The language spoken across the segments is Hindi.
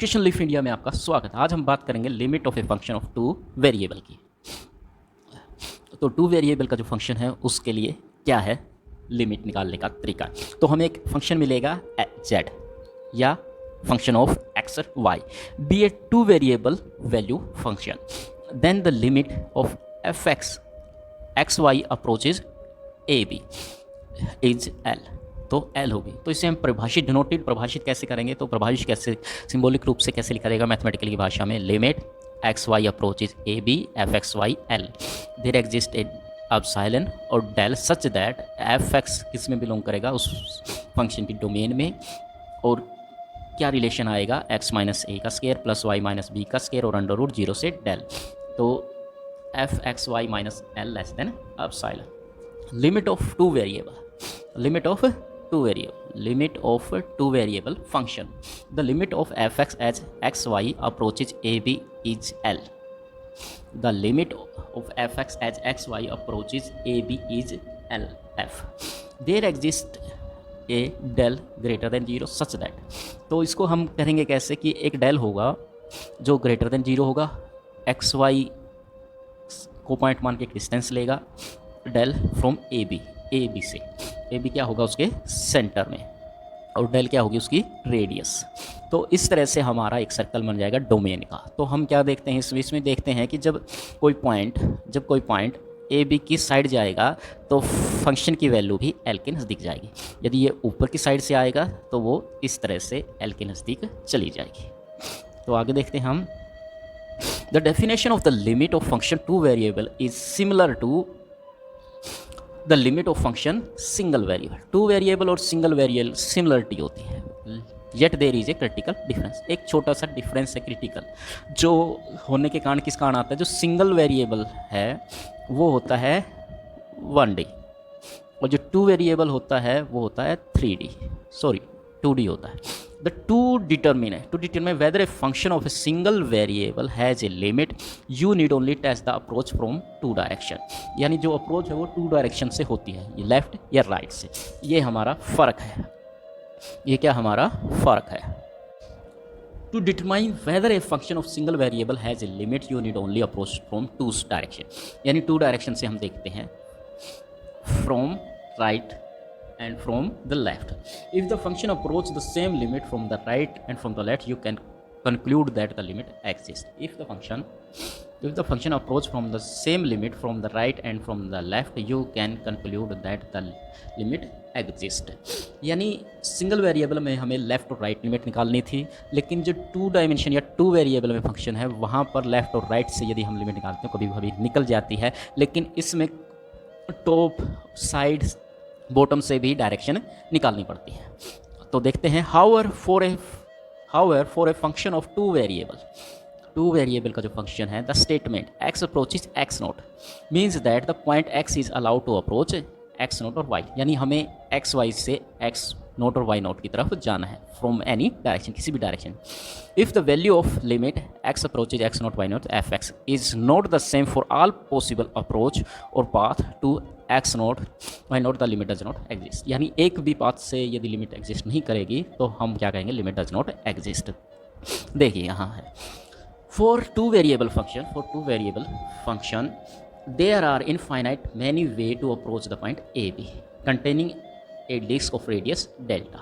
एजुकेशन लिफ इंडिया में आपका स्वागत है। आज हम बात करेंगे limit of A function of two variable की। तो टू वेरिएबल का जो फंक्शन है उसके लिए क्या है लिमिट निकालने का तरीका। तो हमें एक फंक्शन मिलेगा z या फंक्शन ऑफ x और y be a two variable value function, then the limit of f x x y approaches a b is L. तो एल होगी। तो इसे हम परिभाषित कैसे करेंगे, तो परिभाषित कैसे सिंबॉलिक रूप से कैसे लिखा जाएगा मैथमेटिकल की भाषा में, limit x y approaches a b f x y l there exist a epsilon और delta such that f x किस में बिलोंग करेगा, उस फंक्शन की डोमेन में, और क्या रिलेशन आएगा एक्स माइनस ए का square plus y minus b का स्केयर और अंडर रूट जीरो से डेल। तो f x y minus L less than epsilon. Limit of two variable, limit of two variable function, the limit of fx as xy approaches ab is l. The limit of fx as xy approaches ab is l f. There exists a del greater than 0 such that, तो इसको हम करेंगे कैसे कि एक del होगा जो ग्रेटर देन 0 होगा, एक्स वाई को पॉइंट मान के एक डिस्टेंस लेगा, del फ्रॉम ए बी से, ए बी क्या होगा उसके सेंटर में, और डेल क्या होगी उसकी रेडियस। तो इस तरह से हमारा एक सर्कल बन जाएगा डोमेन का। तो हम क्या देखते हैं इसमें देखते हैं कि जब कोई पॉइंट ए बी की साइड जाएगा तो फंक्शन की वैल्यू भी एल के नज़दीक जाएगी। यदि ये ऊपर की साइड से आएगा तो वो इस तरह से एल के नज़दीक चली जाएगी। तो आगे देखते हैं हम, the definition of the limit of function two variable is similar to the limit of function single variable. Two variable और सिंगल वेरिएबल सिमिलरिटी होती है, yet there is a critical difference. एक छोटा सा डिफरेंस है क्रिटिकल, जो होने के कारण किस कारण आता है, जो सिंगल वेरिएबल है वो होता है 1D और जो टू वेरिएबल होता है वो होता है 2D होता है। The to determine whether a function of a single variable has a limit, you need only test the approach from two direction। यानी जो अप्रोच है वो टू डायरेक्शन से होती है, ये लेफ्ट या राइट से। ये हमारा फ़र्क है, ये क्या हमारा फ़र्क है। To determine whether a function of single variable has a limit, you need only approach from two direction। यानी टू डायरेक्शन से हम देखते हैं, from right and from the left. If the function approaches the same limit from the right and from the left, you can conclude that the limit exists. If the function approaches from the same limit from the right and from the left, you can conclude that the limit exists। यानी सिंगल वेरिएबल में हमें लेफ़्ट और राइट लिमिट निकालनी थी, लेकिन जो टू डायमेंशन या टू वेरिएबल में फंक्शन है वहाँ पर लेफ़्ट और राइट से यदि हम लिमिट निकालते हैं कभी कभी निकल जाती है, लेकिन इसमें टॉप साइड बॉटम से भी डायरेक्शन निकालनी पड़ती है। तो देखते हैं, however for a function of two variable का जो फंक्शन है, the statement x approaches x naught means that the point x is allowed to approach x naught और y। यानी हमें x y से x नोट और y नोट की तरफ जाना है फ्रॉम एनी डायरेक्शन, किसी भी direction. If the value of limit x approaches x naught y naught f x is not the same for all possible approach और path to x naught y naught, the limit does not exist. यानी एक भी पाथ से यदि लिमिट एग्जिस्ट नहीं करेगी तो हम क्या कहेंगे, लिमिट डज नॉट एग्जिस्ट। देखिए यहाँ है, for two variable function there are infinite many way to approach the point a b containing a disk of radius delta.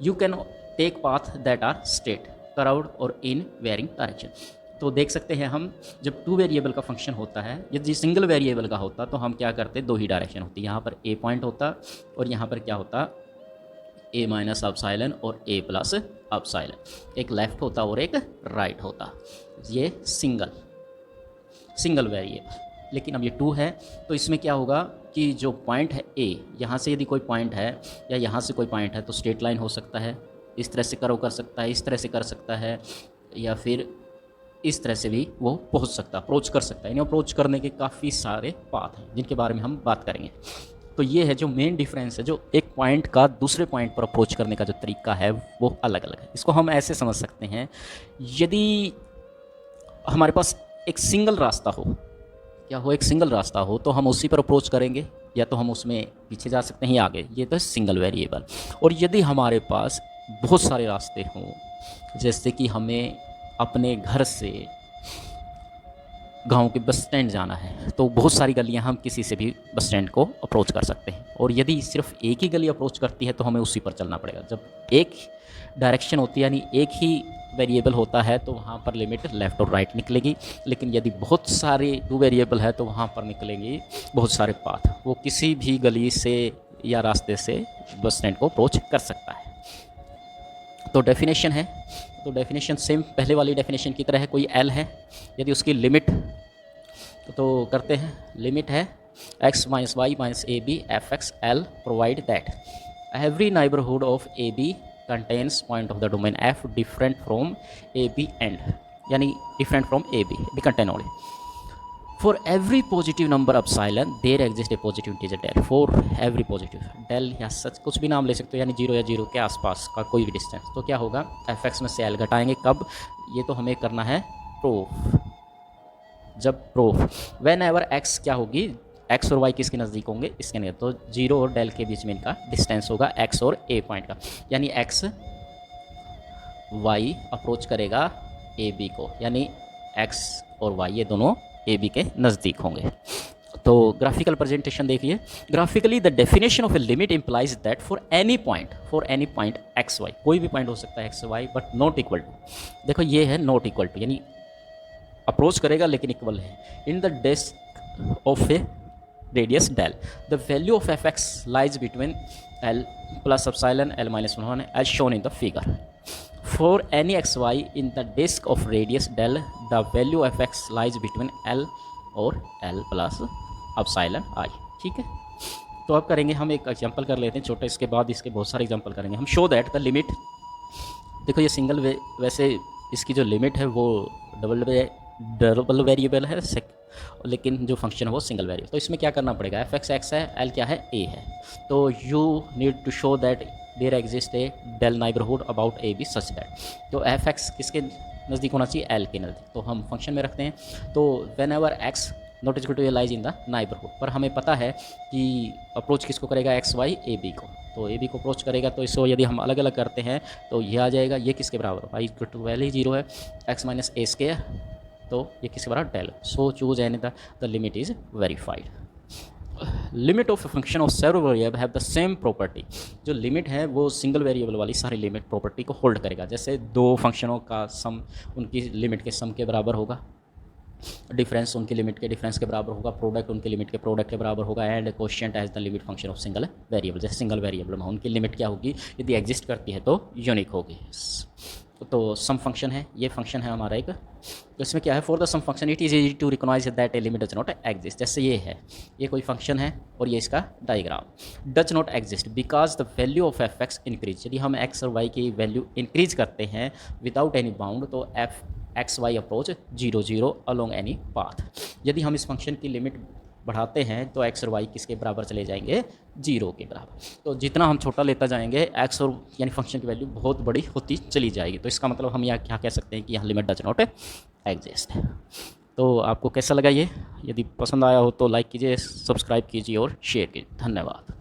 You can take path that are straight, curved or in varying direction। तो देख सकते हैं हम, जब टू वेरिएबल का फंक्शन होता है, यदि सिंगल वेरिएबल का होता तो हम क्या करते, दो ही डायरेक्शन होती, यहाँ पर ए पॉइंट होता और यहाँ पर क्या होता, ए माइनस एप्सिलॉन और ए प्लस एप्सिलॉन, एक लेफ्ट होता और एक राइट होता। ये सिंगल वेरिएबल। लेकिन अब ये टू है तो इसमें क्या होगा कि जो पॉइंट है ए, यहाँ से यदि कोई पॉइंट है या यहाँ से कोई पॉइंट है तो स्ट्रेट लाइन हो सकता है, इस तरह से कर्व कर सकता है, इस तरह से कर सकता है, या फिर इस तरह से भी वो पहुँच सकता है, अप्रोच कर सकता है। यानी अप्रोच करने के काफ़ी सारे पाथ हैं जिनके बारे में हम बात करेंगे। तो ये है जो मेन डिफरेंस है, जो एक पॉइंट का दूसरे पॉइंट पर अप्रोच करने का जो तरीका है वो अलग अलग है। इसको हम ऐसे समझ सकते हैं, यदि हमारे पास एक सिंगल रास्ता हो, एक सिंगल रास्ता हो तो हम उसी पर अप्रोच करेंगे, या तो हम उसमें पीछे जा सकते हैं या आगे, ये तो सिंगल वेरिएबल। और यदि हमारे पास बहुत सारे रास्ते हों, जैसे कि हमें अपने घर से गांव के बस स्टैंड जाना है तो बहुत सारी गलियां हम किसी से भी बस स्टैंड को अप्रोच कर सकते हैं, और यदि सिर्फ एक ही गली अप्रोच करती है तो हमें उसी पर चलना पड़ेगा। जब एक डायरेक्शन होती है यानी एक ही वेरिएबल होता है तो वहाँ पर लिमिट लेफ़्ट और राइट निकलेगी, लेकिन यदि बहुत सारे 2 वेरिएबल है तो वहाँ पर निकलेंगी बहुत सारे पाथ। वो किसी भी गली से या रास्ते से बस स्टैंड को अप्रोच कर सकता है। तो डेफिनेशन है, तो डेफिनेशन सेम पहले वाली डेफिनेशन की तरह है। कोई एल है, यदि उसकी लिमिट तो करते हैं, लिमिट है x minus y minus a b f x l provide that every neighbourhood of a b contains point of the domain f different from a b and, यानी different from a b contain only for every positive number epsilon there exist a positive integer delta for every positive delta, या सच कुछ भी नाम ले सकते हो, यानी 0 या 0 के आसपास का कोई भी डिस्टेंस। तो क्या होगा, एफ एक्स में से एल घटाएंगे कब, ये तो हमें करना है प्रूफ। जब प्रूफ वेन एवर एक्स क्या होगी, एक्स और वाई किसके नज़दीक होंगे, इसके नहीं, तो 0 और डेल के बीच में इनका डिस्टेंस होगा एक्स और ए पॉइंट का, यानी एक्स वाई अप्रोच करेगा ए बी को, यानी एक्स और वाई ये दोनों ए बी के नज़दीक होंगे। तो ग्राफिकल प्रेजेंटेशन देखिए, graphically the definition of a limit implies that for any point x y, कोई भी पॉइंट हो सकता है x y but not equal to, देखो ये है नॉट इक्वल टू, यानी अप्रोच करेगा लेकिन इक्वल है, in the disk of a radius del the value of f x lies between L plus epsilon L minus 1 as shown in the figure. For any xy in the disk of radius del, the value of x lies between L और L plus epsilon I। ठीक है, तो अब करेंगे हम एक एग्जांपल कर लेते हैं छोटा, इसके बाद इसके बहुत सारे एग्जांपल करेंगे हम। शो दैट द लिमिट, देखो ये सिंगल वैसे इसकी जो लिमिट है वो डबल वेरिएबल है, लेकिन जो फंक्शन है वो सिंगल वेरिएबल। तो इसमें क्या करना पड़ेगा, एफ एक्स एक्स है, एल क्या है, ए है, तो you need to show that there exist a del neighbourhood about a b such that, तो एफ एक्स किसके नज़दीक होना चाहिए, एल के नज़दीक, तो हम फंक्शन में रखते हैं। तो whenever x not equal to lies in the neighbourhood, पर हमें पता है कि अप्रोच किसको करेगा, एक्स वाई ए बी को, तो ए बी को अप्रोच करेगा, तो इसको यदि हम अलग अलग करते हैं तो ये आ जाएगा, ये किसके बराबर, वाई इक्वल टू वैल्यू 0 है, एक्स माइनस ए स्क्वायर, तो ये किसके बराबर, del. So choose any the limit is verified. Limit of function of several variable have the same property, जो लिमिट है वो सिंगल वेरिएबल वाली सारी लिमिट प्रॉपर्टी को होल्ड करेगा। जैसे 2 फंक्शनों का सम उनकी लिमिट के सम के बराबर होगा, डिफरेंस उनकी लिमिट के डिफरेंस के बराबर होगा, प्रोडक्ट उनकी लिमिट के प्रोडक्ट के बराबर होगा, and quotient as the limit function of single variable, जैसे सिंगल वेरिएबल में उनकी लिमिट क्या होगी, यदि एग्जिस्ट करती है तो यूनिक होगी। तो सम फंक्शन है, ये फंक्शन है हमारा एक, तो इसमें क्या है, for the sum function it is easy to recognise that a limit does not exist. जैसे ये है, ये कोई फंक्शन है और ये इसका diagram, does not exist because the value of f x increase, यदि हम एक्स और वाई की वैल्यू इंक्रीज करते हैं विदाउट एनी बाउंड, तो f x y approach 0 0 along any path. यदि हम इस फंक्शन की लिमिट बढ़ाते हैं तो एक्स और वाई किसके बराबर चले जाएंगे, 0 के बराबर। तो जितना हम छोटा लेता जाएंगे एक्स और यानी फंक्शन की वैल्यू बहुत बड़ी होती चली जाएगी। तो इसका मतलब हम यहाँ क्या कह सकते हैं कि यहाँ लिमिट डज नॉट एग्जिस्ट। तो आपको कैसा लगा ये, यदि पसंद आया हो तो लाइक कीजिए, सब्सक्राइब कीजिए और शेयर कीजिए। धन्यवाद।